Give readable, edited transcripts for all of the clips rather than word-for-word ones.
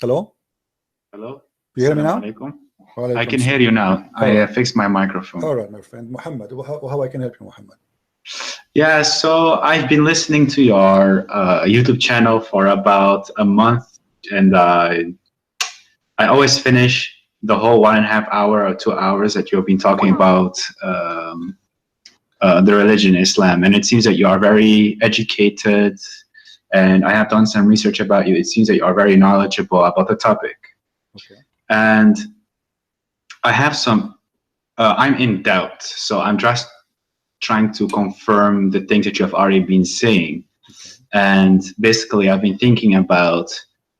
Hello? Hello? You hear me now? I can hear you now. I fixed my microphone. All right, my friend. Muhammad, how I can help you, Muhammad? Yeah, so I've been listening to your YouTube channel for about a month, and I always finish the whole 1.5 hour or 2 hours that you've been talking about the religion Islam. And it seems that you are very educated, and I have done some research about you. It seems that you are very knowledgeable about the topic. Okay. And I have some, I'm in doubt, so I'm just trying to confirm the things that you have already been saying. Okay. And basically, I've been thinking about,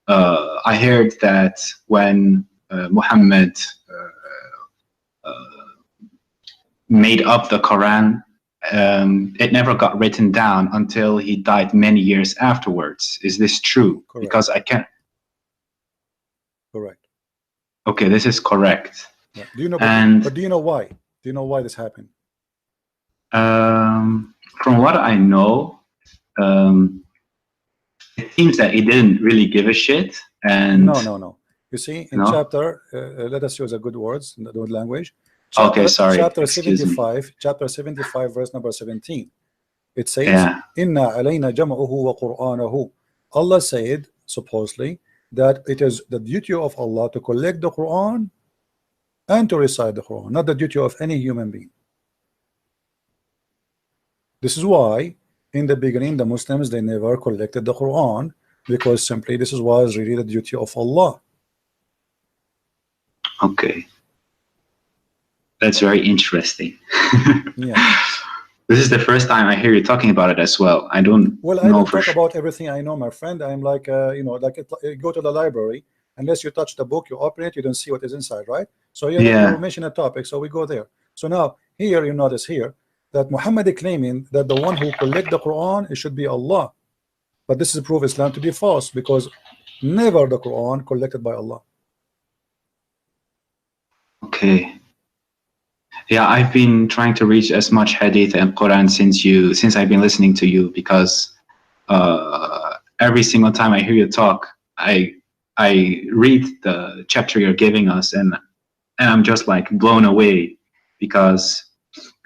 I heard that when Muhammad made up the Quran, it never got written down until he died many years afterwards. Is this true? Correct. Because I can't. Correct. Okay, this is correct. Yeah. Do you know? And but do you know why? Do you know why this happened? From what I know, it seems that he didn't really give a shit. And no. You see, in chapter, let us use a good words, the good language. Okay, sorry. Chapter 75, chapter 75, verse number 17. It says, "Inna alayna jam'uhu wa Qur'anahu." Allah said, supposedly, that it is the duty of Allah to collect the Quran and to recite the Quran, not the duty of any human being. This is why in the beginning the Muslims, they never collected the Quran, because simply this was really the duty of Allah. Okay, that's very interesting. Yeah. This is the first time I hear you talking about it as well. I don't Well, I don't talk about everything I know, my friend. I'm like, like go to the library. Unless you touch the book, you open it, you don't see what is inside, right? So you mention a topic, so we go there. So now here, you notice here that Muhammad is claiming that the one who collect the Quran, it should be Allah. But this is proof Islam to be false, because never the Quran collected by Allah. Okay. Yeah, I've been trying to reach as much hadith and Quran since I've been listening to you, because every single time I hear you talk, I read the chapter you're giving us, and I'm just like blown away, because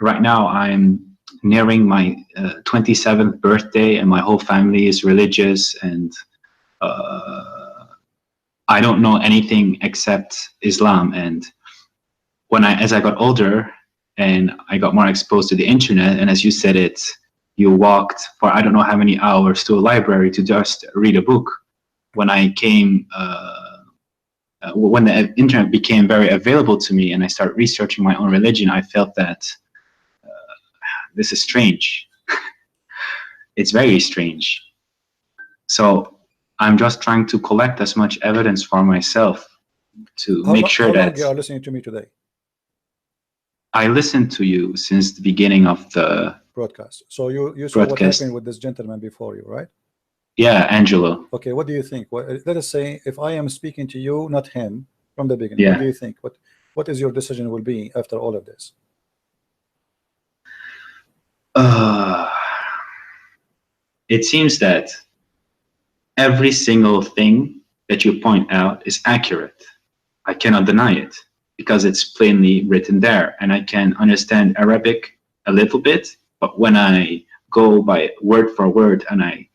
right now I'm nearing my 27th birthday, and my whole family is religious, and I don't know anything except Islam. And as I got older and I got more exposed to the internet, and as you said it, you walked for I don't know how many hours to a library to just read a book. When I came, when the internet became very available to me and I started researching my own religion, I felt that this is strange. It's very strange. So I'm just trying to collect as much evidence for myself to make sure that. How long you are listening to me today? I listened to you since the beginning of the broadcast. So you saw what happened with this gentleman before you, right? Yeah, Angelo. Okay, what do you think? Let us say if I am speaking to you, not him, from the beginning. What do you think? What is your decision will be after all of this? It seems that every single thing that you point out is accurate. I cannot deny it, because it's plainly written there, and I can understand Arabic a little bit, but when I go by word for word and I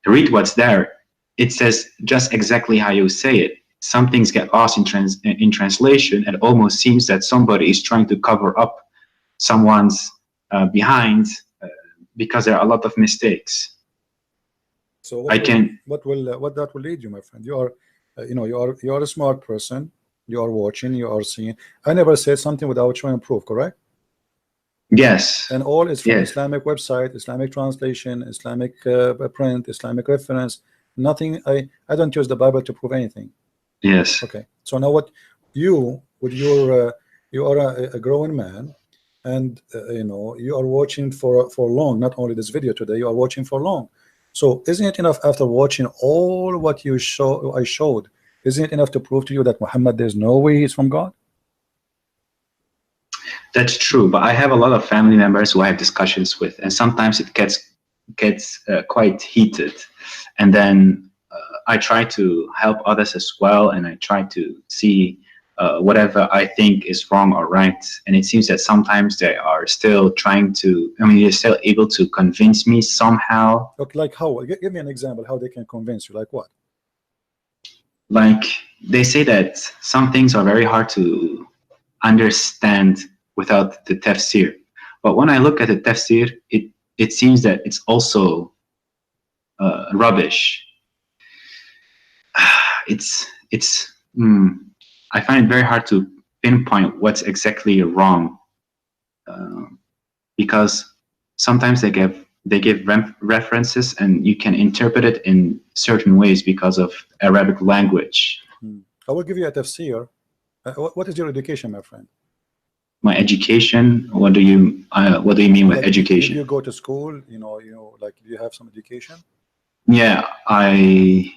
read what's there, it says just exactly how you say it. Some things get lost in translation. It almost seems that somebody is trying to cover up someone's behind, because there are a lot of mistakes. So what that will lead you, my friend? You are, you are a smart person. You are watching. You are seeing. I never said something without showing proof. Correct? Yes. And all is from Islamic website, Islamic translation, Islamic print, Islamic reference. Nothing. I don't use the Bible to prove anything. Yes. Okay. So now what you with your you are a growing man, and you are watching for long. Not only this video today, you are watching for long. So isn't it enough after watching all what I showed? Isn't it enough to prove to you that Muhammad, there's no way he's from God? That's true, but I have a lot of family members who I have discussions with, and sometimes it gets quite heated, and then I try to help others as well, and I try to see whatever I think is wrong or right. And it seems that sometimes they are still trying to, I mean, they're still able to convince me somehow. Okay, like how? Give me an example how they can convince you. Like what? Like they say that some things are very hard to understand without the tafsir. But when I look at the tafsir, it seems that it's also rubbish. I find it very hard to pinpoint what's exactly wrong, because sometimes they give references and you can interpret it in certain ways because of Arabic language. I will give you a tafsir. What is your education, my friend? My education? What do you mean with like, education? Did you go to school? Like, do you have some education? Yeah, I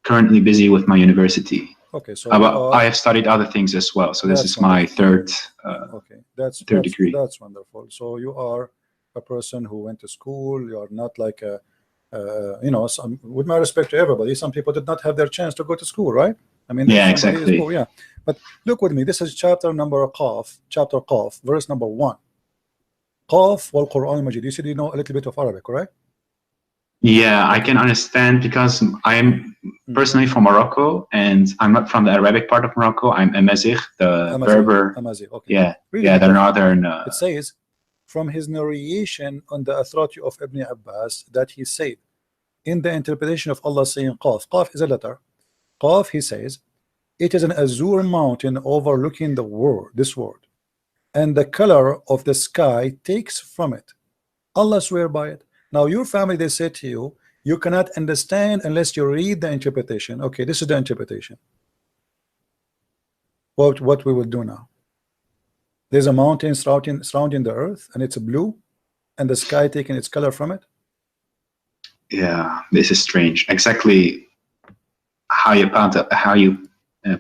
currently busy with my university. Okay, so I have studied other things as well. So this is my third. Okay, that's degree. That's wonderful. So you are a person who went to school. You are not like a, with my respect to everybody, some people did not have their chance to go to school, right? I mean, yeah, exactly. Poor, yeah. But look with me. This is chapter Qaf, verse number 1. Qaf wal Quran Majid. You said you know a little bit of Arabic, correct? Yeah, I can understand because I'm personally from Morocco, and I'm not from the Arabic part of Morocco. I'm Amazigh, the Berber. Amazigh, okay. Yeah, really, yeah, the northern. It says, from his narration on the authority of Ibn Abbas, that he said, in the interpretation of Allah saying Qaf. Qaf is a letter. Qaf, he says, it is an azure mountain overlooking this world, and the color of the sky takes from it. Allah swear by it. Now your family, they say to you, you cannot understand unless you read the interpretation. Okay, this is the interpretation. What we will do now? There's a mountain surrounding the earth, and it's blue, and the sky taking its color from it. Yeah, this is strange. Exactly how you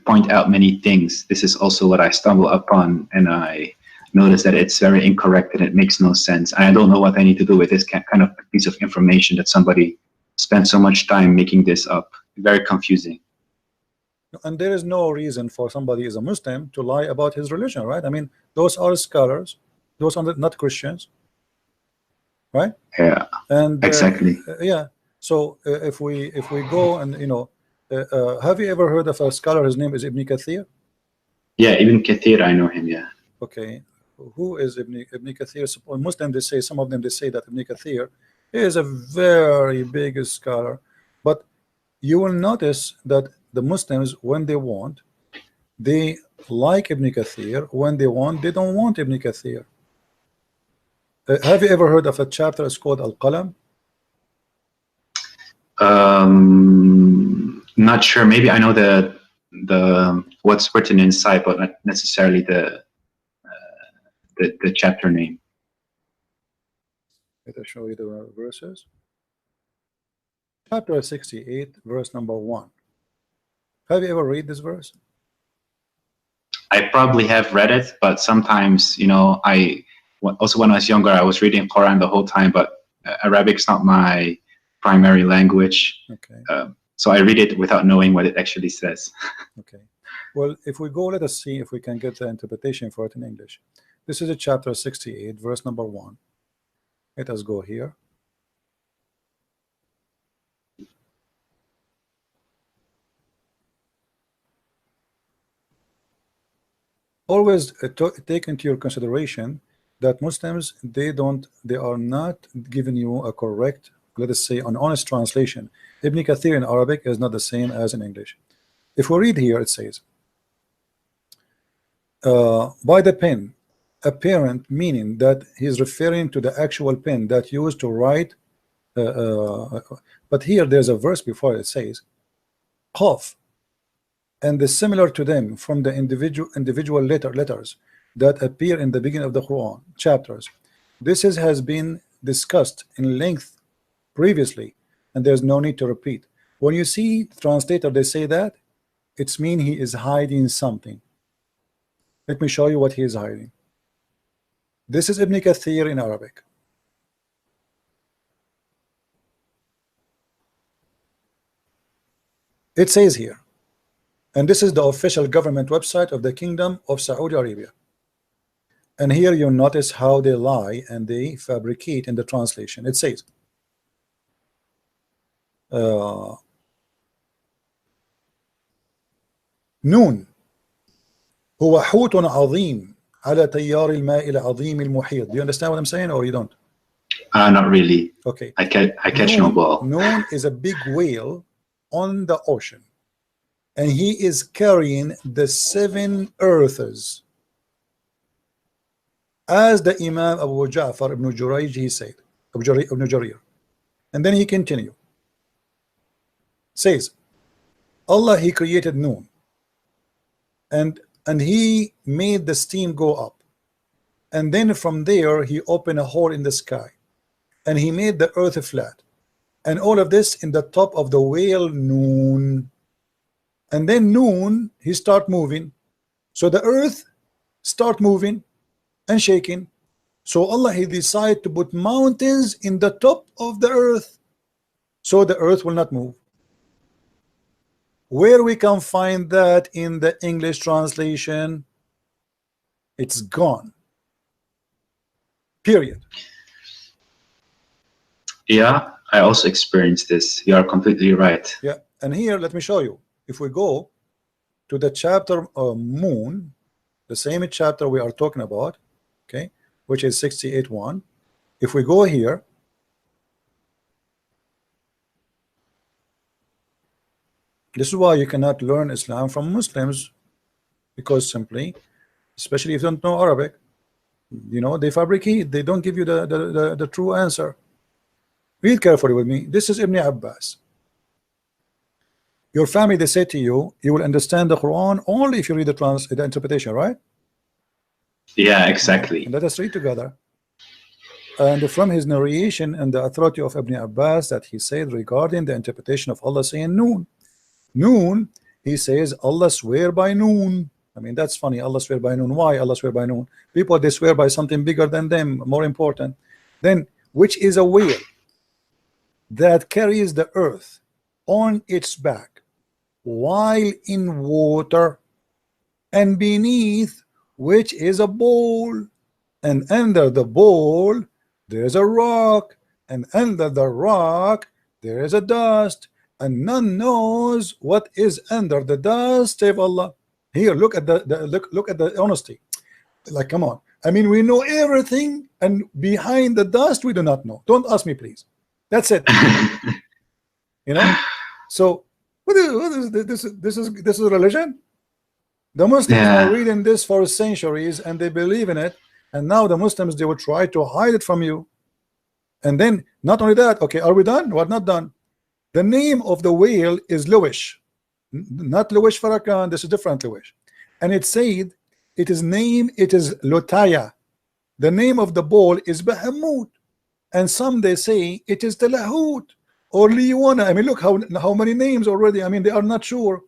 point out many things. This is also what I stumble upon, and I notice that it's very incorrect and it makes no sense. I don't know what I need to do with this kind of piece of information that somebody spent so much time making this up. Very confusing. And there is no reason for somebody as a Muslim to lie about his religion, right? I mean, those are scholars, those are not Christians, right? Yeah, and exactly. Yeah. So if we go and have you ever heard of a scholar? His name is Ibn Kathir. Yeah, Ibn Kathir, I know him. Yeah. Okay, who is Ibn Kathir? Muslims, they say, some of them, they say that Ibn Kathir is a very big scholar, but you will notice that the Muslims, when they want, they like Ibn Kathir. When they want, they don't want Ibn Kathir. Have you ever heard of a chapter? It's called Al-Qalam. Not sure. Maybe I know the what's written inside, but not necessarily the chapter name. Let me show you the verses. Chapter 68, verse number 1. Have you ever read this verse? I probably have read it, but sometimes, also when I was younger, I was reading Quran the whole time, but Arabic's not my primary language. Okay. So I read it without knowing what it actually says. Okay. Well, if we go, let us see if we can get the interpretation for it in English. This is a chapter 68, verse number 1. Let us go here. Always take into your consideration that Muslims, they are not giving you a correct, let us say, an honest translation. Ibn Kathir in Arabic is not the same as in English. If we read here, it says, by the pen, apparent, meaning that he's referring to the actual pen that used to write. But here there's a verse before it says, Qaf, and the similar to them from the individual letters that appear in the beginning of the Quran chapters. This has been discussed in length previously, and there's no need to repeat. When you see translator, they say that it's mean he is hiding something. Let me show you what he is hiding. This is Ibn Kathir in Arabic. It says here, and this is the official government website of the Kingdom of Saudi Arabia. And here you notice how they lie and they fabricate in the translation. It says, نون هو حوت عظيم على تيار الماء العظيم المحيط. Do you understand what I'm saying, or you don't? Not really. Okay. I catch no ball. Noon is a big whale on the ocean, and he is carrying the 7 earths, as the Imam Abu Ja'far ibn Jurayj he said, ibn Jarir. And then he continued, says, Allah, he created Noon, and he made the steam go up, and then from there he opened a hole in the sky, and he made the earth flat, and all of this in the top of the whale Noon. And then Noon, he start moving, so the earth start moving and shaking. So Allah, he decided to put mountains in the top of the earth, so the earth will not move. Where we can find that in the English translation? It's gone. Period. Yeah, I also experienced this. You are completely right. Yeah, and here let me show you. If we go to the chapter of Moon, the same chapter we are talking about, okay, which is 68:1. If we go here, this is why you cannot learn Islam from Muslims, because simply, especially if you don't know Arabic, you know, they fabricate, they don't give you the true answer. Read carefully with me. This is Ibn Abbas. Your family, they say to you, you will understand the Quran only if you read the interpretation, right? Yeah, exactly. And let us read together. And from his narration and the authority of Ibn Abbas, that he said regarding the interpretation of Allah saying Noon. Noon, he says Allah swear by Noon. I mean, that's funny. Allah swear by Noon. Why Allah swear by Noon? People, they swear by something bigger than them, more important. Then, which is a whale that carries the earth on its back while in water, and beneath which is a bowl, and under the bowl there is a rock, and under the rock there is a dust, and none knows what is under the dust of Allah. Here, look at look at the honesty. Like, come on. I mean, we know everything, and behind the dust we do not know. Don't ask me, please. That's it. You know. So what is this? This is religion. The Muslims are reading this for centuries, and they believe in it. And now the Muslims, they will try to hide it from you. And then not only that, okay, are we done? We're not done. The name of the whale is Luwish, not Luwish Farrakhan. This is different Luwish, and it said it is Lotaya. The name of the bull is Bahamut, and some they say it is Telahut or Liwana. I mean, look how many names already. I mean, they are not sure.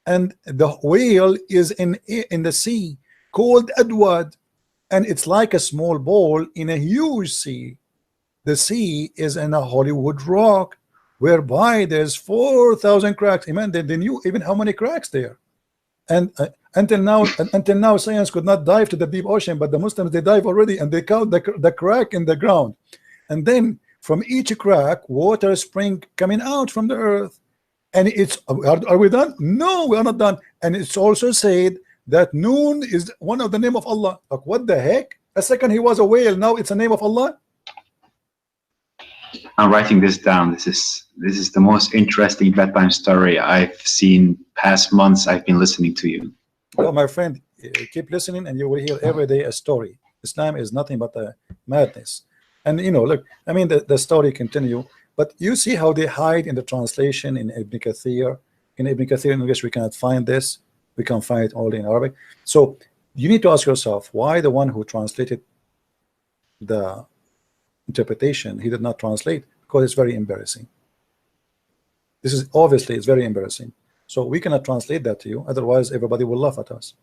And the whale is in the sea called Adwad, and it's like a small ball in a huge sea. The sea is in a Hollywood rock, whereby there's 4,000 cracks. Amen. They knew even how many cracks there. And until now, science could not dive to the deep ocean, but the Muslims, they dive already, and they count the crack in the ground. And then from each crack, water spring coming out from the earth. And it's, are we done? No, we are not done. And it's also said that Noon is one of the name of Allah. Like, what the heck? A second he was a whale, now it's a name of Allah. I'm writing this down. This is the most interesting bedtime story I've seen past months. I've been listening to you. Well, my friend, keep listening, and you will hear every day a story. Islam is nothing but a madness. And you know, look, I mean, the story continue, but you see how they hide in the translation in Ibn Kathir. In Ibn Kathir in English, we cannot find this. We can find it only in Arabic. So you need to ask yourself, why the one who translated the interpretation, he did not translate? Because it's very embarrassing. This is obviously, it's very embarrassing. So we cannot translate that to you, otherwise everybody will laugh at us.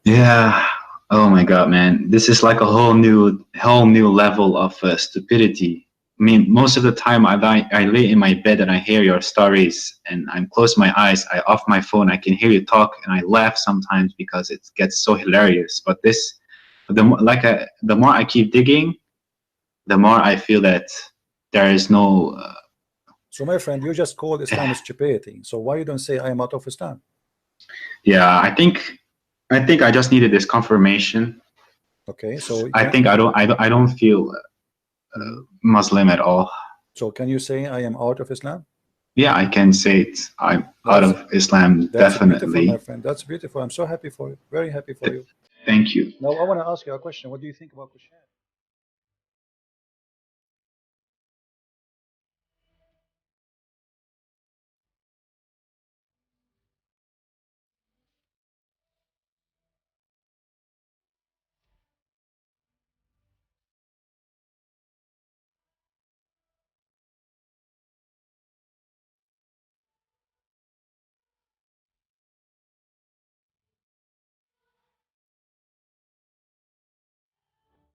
Yeah. Oh my God, man, this is like a whole new level of stupidity mean, most of the time I lay in my bed and I hear your stories, and I'm close my eyes, I off my phone, I can hear you talk, and I laugh sometimes because it gets so hilarious. But the more I keep digging, the more I feel that there is no. So my friend, you just called Islam stupidity. So why you don't say I am out of Islam? Yeah, I think I just needed this confirmation. Okay, so I think I don't feel Muslim at all. So can you say I am out of Islam? Yeah, I can say it. I'm out of Islam, that's definitely. Beautiful, my friend. That's beautiful. I'm so happy for you. Very happy for you. Thank you. Now I want to ask you a question. What do you think about Christianity?